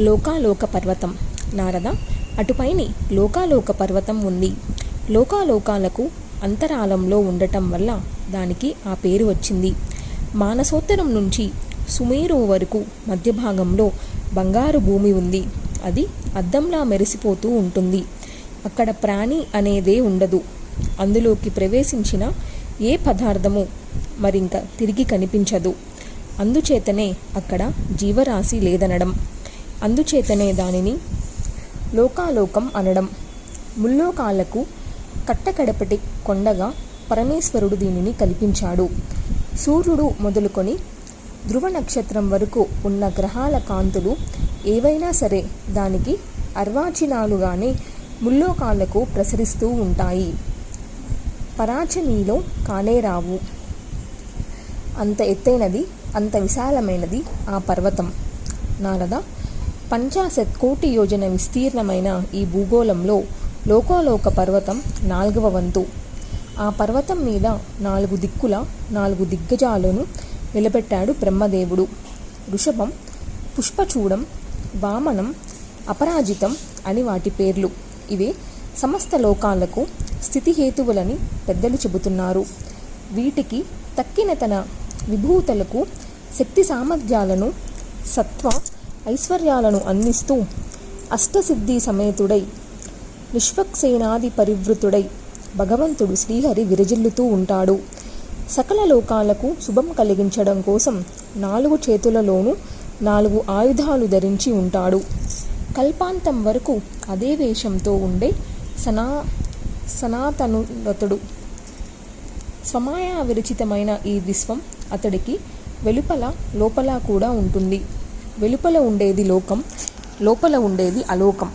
లోకాలోక పర్వతం. నారద, అటుపైని లోకాలోక పర్వతం ఉంది. లోకాలోకాలకు అంతరాళంలో ఉండటం వల్ల దానికి ఆ పేరు వచ్చింది. మానసోత్తరం నుంచి సుమేరు వరకు మధ్య భాగంలో బంగారు భూమి ఉంది. అది అద్దంలా మెరిసిపోతూ ఉంటుంది. అక్కడ ప్రాణి అనేదే ఉండదు. అందులోకి ప్రవేశించిన ఏ పదార్థము మరింక తిరిగి కనిపించదు. అందుచేతనే అక్కడ జీవరాశి లేదనడం. అందుచేతనే దానిని లోకాలోకం అనడం. ముల్లోకాలకు కట్టకడపటి కొండగా పరమేశ్వరుడు దీనిని కల్పించాడు. సూర్యుడు మొదలుకొని ధ్రువ నక్షత్రం వరకు ఉన్న గ్రహాల కాంతులు ఏవైనా సరే దానికి అర్వాచీనాలుగానే ముల్లోకాలకు ప్రసరిస్తూ ఉంటాయి. పరాచనీలో కానేరావు. అంత ఎత్తైనది, అంత విశాలమైనది ఆ పర్వతం. నారద, 50 కోటి యోజన విస్తీర్ణమైన ఈ భూగోళంలో లోకాలోక పర్వతం 4వ వంతు. ఆ పర్వతం మీద 4 దిక్కుల 4 దిగ్గజాలను నిలబెట్టాడు బ్రహ్మదేవుడు. వృషభం, పుష్పచూడం, వామనం, అపరాజితం అని వాటి పేర్లు. ఇవే సమస్త లోకాలకు స్థితిహేతువులని పెద్దలు చెబుతున్నారు. వీటికి తక్కిన తన విభూతులకు శక్తి సామర్థ్యాలను, సత్వ ఐశ్వర్యాలను అందిస్తూ అష్టసిద్ధి సమేతుడై విశ్వక్సేనాది పరివృతుడై భగవంతుడు శ్రీహరి విరజిల్లుతూ ఉంటాడు. సకల లోకాలకు శుభం కలిగించడం కోసం 4 చేతులలోనూ 4 ఆయుధాలు ధరించి ఉంటాడు. కల్పాంతం వరకు అదే వేషంతో ఉండే సనాతనుడతడు. స్వమాయా విరచితమైన ఈ విశ్వం అతడికి వెలుపల లోపల కూడా ఉంటుంది. వెలుపల ఉండేది లోకం, లోపల ఉండేది అలోకం.